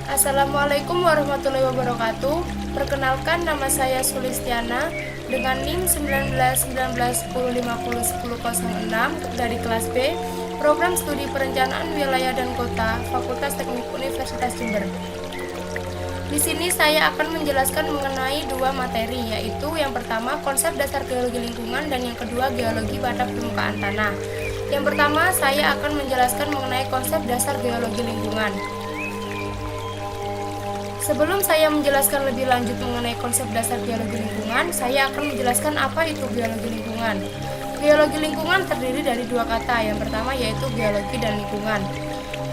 Assalamualaikum warahmatullahi wabarakatuh. Perkenalkan, nama saya Sulistiana dengan NIM 191910501006 dari kelas B, Program Studi Perencanaan Wilayah dan Kota, Fakultas Teknik Universitas Jember. Di sini saya akan menjelaskan mengenai dua materi, yaitu yang pertama konsep dasar geologi lingkungan dan yang kedua geologi pada permukaan tanah. Yang pertama saya akan menjelaskan mengenai konsep dasar geologi lingkungan. Sebelum saya menjelaskan lebih lanjut mengenai konsep dasar geologi lingkungan, saya akan menjelaskan apa itu geologi lingkungan. Geologi lingkungan terdiri dari dua kata, yang pertama yaitu geologi dan lingkungan.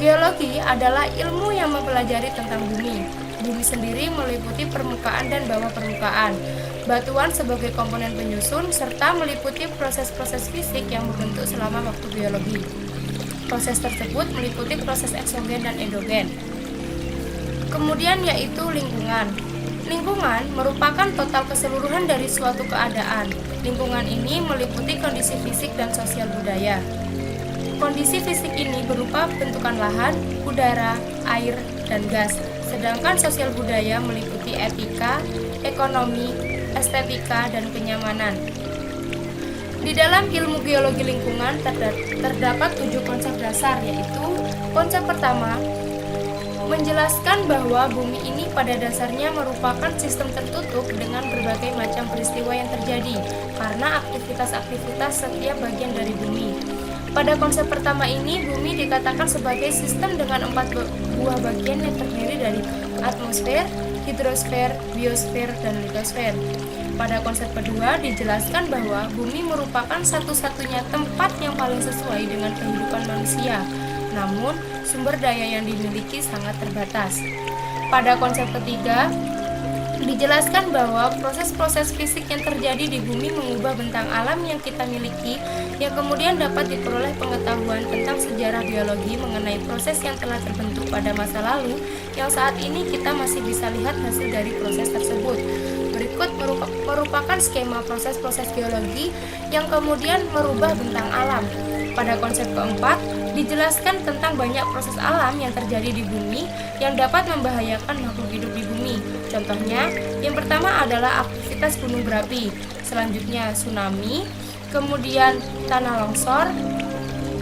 Geologi adalah ilmu yang mempelajari tentang bumi. Bumi sendiri meliputi permukaan dan bawah permukaan, batuan sebagai komponen penyusun, serta meliputi proses-proses fisik yang membentuk selama waktu geologi. Proses tersebut meliputi proses eksogen dan endogen. Kemudian yaitu lingkungan. Lingkungan merupakan total keseluruhan dari suatu keadaan. Lingkungan ini meliputi kondisi fisik dan sosial budaya. Kondisi fisik ini berupa bentukan lahan, udara, air, dan gas. Sedangkan sosial budaya meliputi etika, ekonomi, estetika, dan kenyamanan. Di dalam ilmu geologi lingkungan terdapat 7 konsep dasar, yaitu konsep pertama, menjelaskan bahwa bumi ini pada dasarnya merupakan sistem tertutup dengan berbagai macam peristiwa yang terjadi karena aktivitas-aktivitas setiap bagian dari bumi. Pada konsep pertama ini, bumi dikatakan sebagai sistem dengan 4 buah bagian yang terdiri dari atmosfer, hidrosfer, biosfer, dan litosfer. Pada konsep kedua dijelaskan bahwa bumi merupakan satu-satunya tempat yang paling sesuai dengan kehidupan manusia. Namun, sumber daya yang dimiliki sangat terbatas. Pada konsep ketiga, dijelaskan bahwa proses-proses fisik yang terjadi di bumi mengubah bentang alam yang kita miliki, yang kemudian dapat diperoleh pengetahuan tentang sejarah biologi mengenai proses yang telah terbentuk pada masa lalu, yang saat ini kita masih bisa lihat hasil dari proses tersebut. Berikut merupakan skema proses-proses geologi yang kemudian merubah bentang alam. Pada konsep keempat, dijelaskan tentang banyak proses alam yang terjadi di bumi yang dapat membahayakan makhluk hidup di bumi. Contohnya, yang pertama adalah aktivitas gunung berapi, selanjutnya tsunami, kemudian tanah longsor,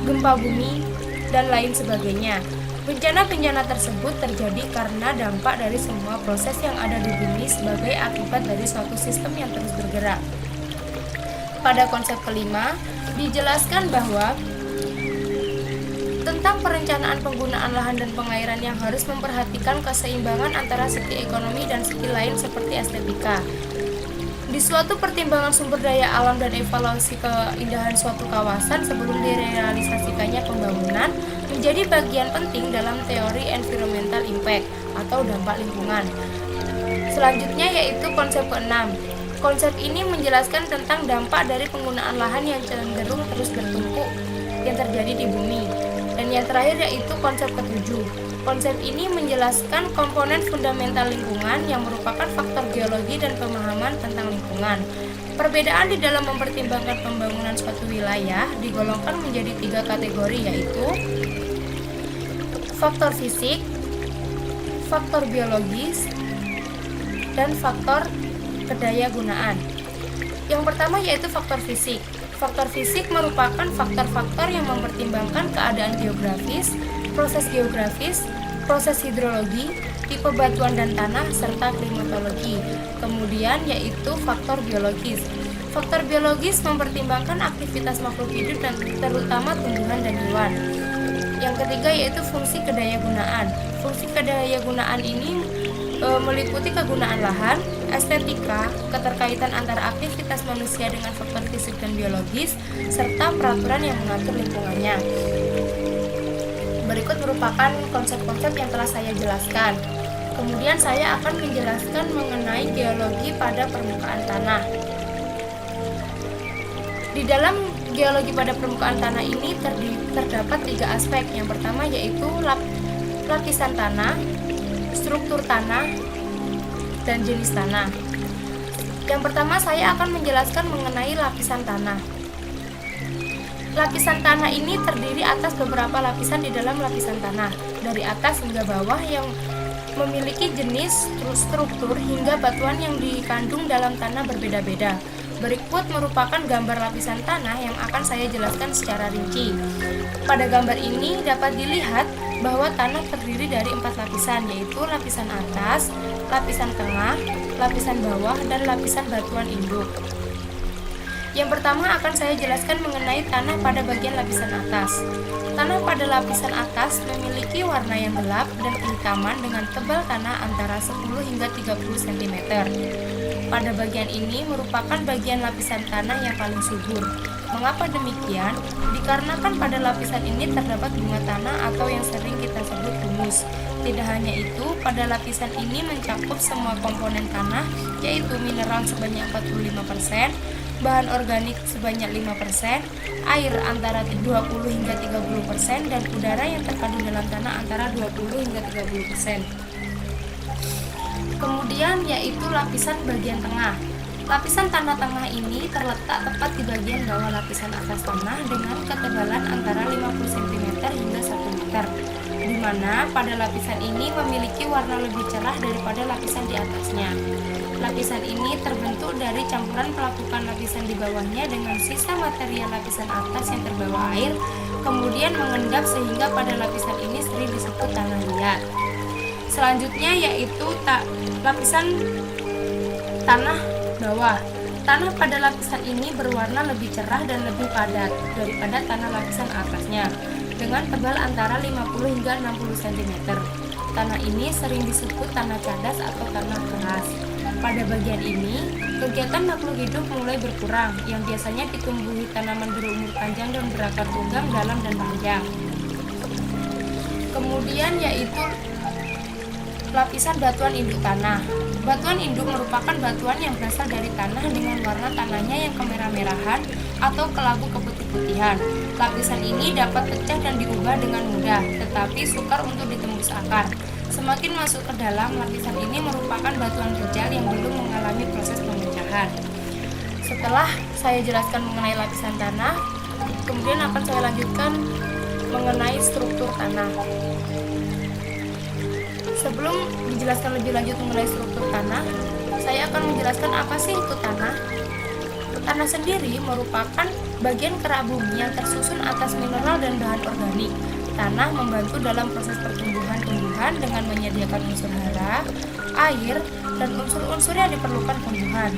gempa bumi, dan lain sebagainya. Bencana-bencana tersebut terjadi karena dampak dari semua proses yang ada di bumi sebagai akibat dari suatu sistem yang terus bergerak. Pada konsep kelima, dijelaskan bahwa tentang perencanaan penggunaan lahan dan pengairan yang harus memperhatikan keseimbangan antara segi ekonomi dan segi lain seperti estetika. Di suatu pertimbangan sumber daya alam dan evaluasi keindahan suatu kawasan sebelum direalisasikannya pembangunan menjadi bagian penting dalam teori environmental impact atau dampak lingkungan. Selanjutnya yaitu konsep keenam. Konsep ini menjelaskan tentang dampak dari penggunaan lahan yang cenderung terus bertumpuk yang terjadi di bumi. Dan yang terakhir yaitu konsep ketujuh. Konsep ini menjelaskan komponen fundamental lingkungan yang merupakan faktor geologi dan pemahaman tentang lingkungan. Perbedaan di dalam mempertimbangkan pembangunan suatu wilayah digolongkan menjadi 3 kategori, yaitu faktor fisik, faktor biologis, dan faktor kedaya gunaan. Yang pertama yaitu faktor fisik. Faktor fisik merupakan faktor-faktor yang mempertimbangkan keadaan geografis, proses hidrologi, tipe batuan dan tanah, serta klimatologi. Kemudian yaitu faktor biologis. Faktor biologis mempertimbangkan aktivitas makhluk hidup dan terutama tumbuhan dan hewan. Yang ketiga yaitu fungsi kedayagunaan. Fungsi kedayagunaan ini meliputi kegunaan lahan, estetika, keterkaitan antara aktivitas manusia dengan faktor fisik dan biologis, serta peraturan yang mengatur lingkungannya. Berikut merupakan konsep-konsep yang telah saya jelaskan. Kemudian saya akan menjelaskan mengenai geologi pada permukaan tanah. Di dalam geologi pada permukaan tanah ini terdapat 3 aspek. Yang pertama yaitu lapisan tanah, struktur tanah, dan jenis tanah. Yang pertama saya akan menjelaskan mengenai lapisan tanah. Lapisan tanah ini terdiri atas beberapa lapisan di dalam lapisan tanah, dari atas hingga bawah, yang memiliki jenis, struktur, hingga batuan yang dikandung dalam tanah berbeda-beda. Berikut merupakan gambar lapisan tanah yang akan saya jelaskan secara rinci. Pada gambar ini dapat dilihat bahwa tanah terdiri dari 4 lapisan, yaitu lapisan atas, lapisan tengah, lapisan bawah, dan lapisan batuan induk. Yang pertama akan saya jelaskan mengenai tanah pada bagian lapisan atas. Tanah pada lapisan atas memiliki warna yang gelap dan kehitaman dengan tebal tanah antara 10 hingga 30 cm. Pada bagian ini merupakan bagian lapisan tanah yang paling subur. Mengapa demikian? Dikarenakan pada lapisan ini terdapat bunga tanah atau yang sering kita sebut humus. Tidak hanya itu, pada lapisan ini mencakup semua komponen tanah, yaitu mineral sebanyak 45%, bahan organik sebanyak 5%, air antara 20 hingga 30%, dan udara yang terkandung dalam tanah antara 20 hingga 30%. Kemudian yaitu lapisan bagian tengah. Lapisan tanah tengah ini terletak tepat di bagian bawah lapisan atas tanah dengan ketebalan antara 50 cm hingga 1 meter, di mana pada lapisan ini memiliki warna lebih cerah daripada lapisan di atasnya. Lapisan ini terbentuk dari campuran pelapukan lapisan di bawahnya dengan sisa material lapisan atas yang terbawa air, kemudian mengendap sehingga pada lapisan ini sering disebut tanah liat. Selanjutnya yaitu lapisan tanah bawah. Tanah pada lapisan ini berwarna lebih cerah dan lebih padat daripada tanah lapisan atasnya, dengan tebal antara 50 hingga 60 cm. Tanah ini sering disebut tanah cadas atau tanah keras. Pada bagian ini, kegiatan makhluk hidup mulai berkurang, yang biasanya ditumbuhi tanaman berumur panjang dan berakar tunggang dalam dan panjang. Kemudian yaitu lapisan batuan induk tanah. Batuan induk merupakan batuan yang berasal dari tanah dengan warna tanahnya yang kemerah-merahan atau kelabu keputih-putihan. Lapisan ini dapat pecah dan diubah dengan mudah, tetapi sukar untuk ditembus akar. Semakin masuk ke dalam, lapisan ini merupakan batuan kecil yang belum mengalami proses pemecahan. Setelah saya jelaskan mengenai lapisan tanah, kemudian akan saya lanjutkan mengenai struktur tanah. Sebelum dijelaskan lebih lanjut mengenai struktur tanah, saya akan menjelaskan apa sih itu tanah. Tanah sendiri merupakan bagian kerak bumi yang tersusun atas mineral dan bahan organik. Tanah membantu dalam proses pertumbuhan tumbuhan dengan menyediakan unsur hara, air, dan unsur-unsur yang diperlukan tumbuhan.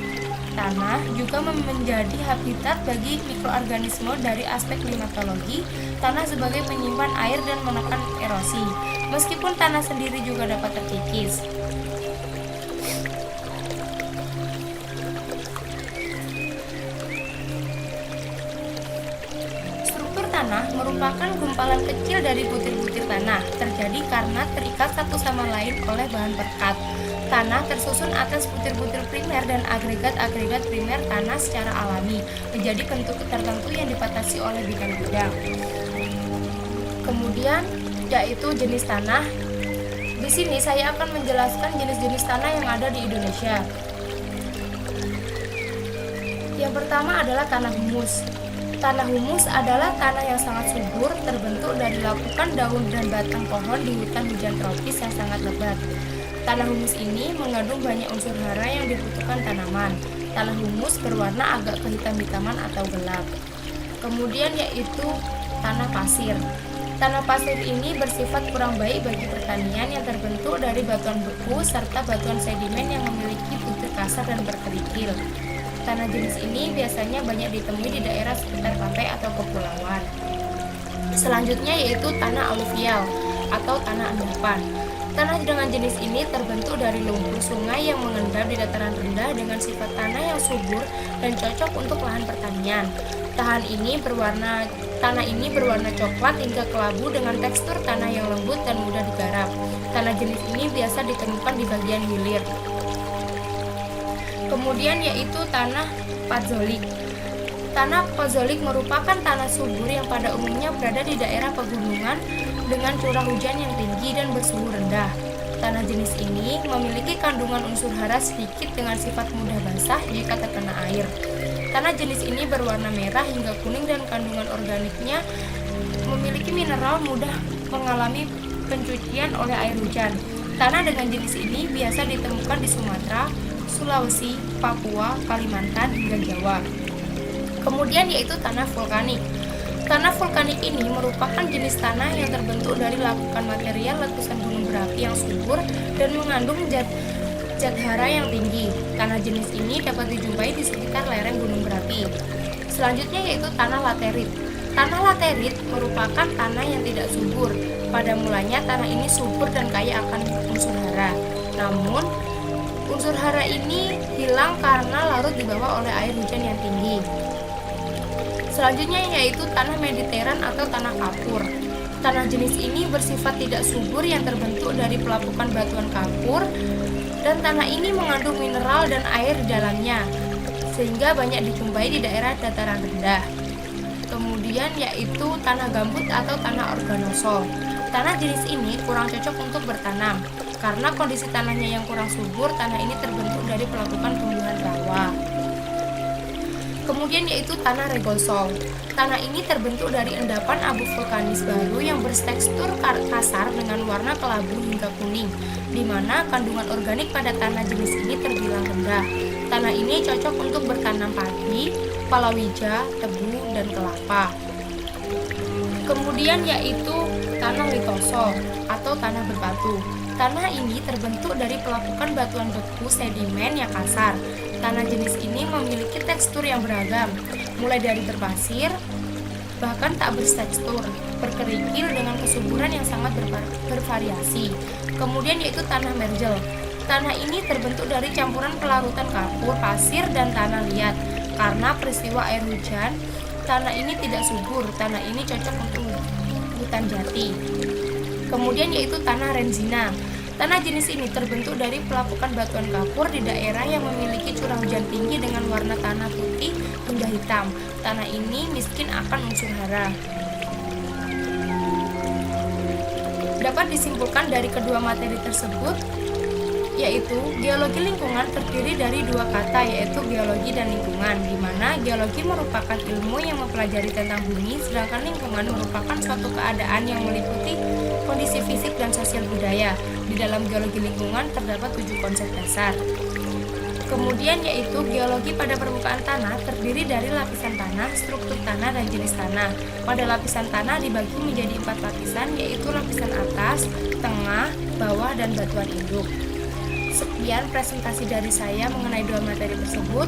Tanah juga menjadi habitat bagi mikroorganisme dari aspek klimatologi. Tanah sebagai penyimpan air dan menekan erosi. Meskipun tanah sendiri juga dapat terkikis. Struktur tanah merupakan gumpalan kecil dari butir-butir tanah, terjadi karena terikat satu sama lain oleh bahan perekat. Tanah tersusun atas butir-butir primer dan agregat-agregat primer tanah secara alami, menjadi bentuk tertentu yang dibatasi oleh bidang-bidang. Kemudian yaitu jenis tanah. Di sini saya akan menjelaskan jenis-jenis tanah yang ada di Indonesia. Yang pertama adalah tanah humus. Tanah humus adalah tanah yang sangat subur, terbentuk dari lapukan daun dan batang pohon di hutan hujan tropis yang sangat lebat. Tanah humus ini mengandung banyak unsur hara yang dibutuhkan tanaman. Tanah humus berwarna agak kehitam-hitaman atau gelap. Kemudian yaitu tanah pasir. Tanah pasir ini bersifat kurang baik bagi pertanian yang terbentuk dari batuan beku serta batuan sedimen yang memiliki butir kasar dan berkerikil. Tanah jenis ini biasanya banyak ditemui di daerah sekitar pantai atau kepulauan. Selanjutnya yaitu tanah aluvial atau tanah endapan. Tanah dengan jenis ini terbentuk dari lumpur sungai yang mengendap di dataran rendah dengan sifat tanah yang subur dan cocok untuk lahan pertanian. Tanah ini berwarna coklat hingga kelabu dengan tekstur tanah yang lembut dan mudah digarap. Tanah jenis ini biasa ditemukan di bagian hilir. Kemudian yaitu tanah patzolik. Tanah patzolik merupakan tanah subur yang pada umumnya berada di daerah pegunungan dengan curah hujan yang tinggi dan bersuhu rendah. Tanah jenis ini memiliki kandungan unsur hara sedikit dengan sifat mudah basah jika terkena air. Tanah jenis ini berwarna merah hingga kuning dan kandungan organiknya memiliki mineral mudah mengalami pencucian oleh air hujan. Tanah dengan jenis ini biasa ditemukan di Sumatera, Sulawesi, Papua, Kalimantan, hingga Jawa. Kemudian yaitu tanah vulkanik. Tanah vulkanik ini merupakan jenis tanah yang terbentuk dari lapukan material letusan gunung berapi yang subur dan mengandung zat hara yang tinggi. Tanah jenis ini dapat dijumpai di sekitar lereng gunung berapi. Selanjutnya yaitu tanah laterit. Tanah laterit merupakan tanah yang tidak subur. Pada mulanya tanah ini subur dan kaya akan unsur hara. Namun, unsur hara ini hilang karena larut di bawah oleh air hujan yang tinggi. Selanjutnya yaitu tanah mediteran atau tanah kapur. Tanah jenis ini bersifat tidak subur yang terbentuk dari pelapukan batuan kapur, dan tanah ini mengandung mineral dan air di dalamnya, sehingga banyak dijumpai di daerah dataran rendah. Kemudian yaitu tanah gambut atau tanah organosol. Tanah jenis ini kurang cocok untuk bertanam, karena kondisi tanahnya yang kurang subur. Tanah ini terbentuk dari pelapukan tumbuhan rawa. Kemudian yaitu tanah regosol. Tanah ini terbentuk dari endapan abu vulkanis baru yang bertekstur kasar dengan warna kelabu hingga kuning, di mana kandungan organik pada tanah jenis ini terbilang rendah. Tanah ini cocok untuk bertanam padi, palawija, tebu, dan kelapa. Kemudian yaitu tanah litosol atau tanah berbatu. Tanah ini terbentuk dari pelapukan batuan beku sedimen yang kasar. Tanah jenis ini memiliki tekstur yang beragam, mulai dari berpasir, bahkan tak bertekstur, berkerikil dengan kesuburan yang sangat bervariasi. Kemudian yaitu tanah mergel. Tanah ini terbentuk dari campuran pelarutan kapur, pasir, dan tanah liat. Karena peristiwa air hujan, tanah ini tidak subur. Tanah ini cocok untuk hutan jati. Kemudian yaitu tanah renzina. Tanah jenis ini terbentuk dari pelapukan batuan kapur di daerah yang memiliki curah hujan tinggi dengan warna tanah putih hingga hitam. Tanah ini miskin akan unsur hara. Dapat disimpulkan dari kedua materi tersebut, yaitu geologi lingkungan terdiri dari dua kata, yaitu geologi dan lingkungan, di mana geologi merupakan ilmu yang mempelajari tentang bumi, sedangkan lingkungan merupakan suatu keadaan yang meliputi kondisi fisik dan sosial budaya. Di dalam geologi lingkungan terdapat 7 konsep dasar. Kemudian yaitu geologi pada permukaan tanah terdiri dari lapisan tanah, struktur tanah, dan jenis tanah. Pada lapisan tanah dibagi menjadi 4 lapisan, yaitu lapisan atas, tengah, bawah, dan batuan induk. Sekian presentasi dari saya mengenai dua materi tersebut.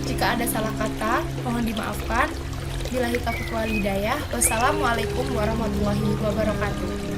Jika ada salah kata, mohon dimaafkan. Billahi taufiq wal hidayah. Wassalamualaikum warahmatullahi wabarakatuh.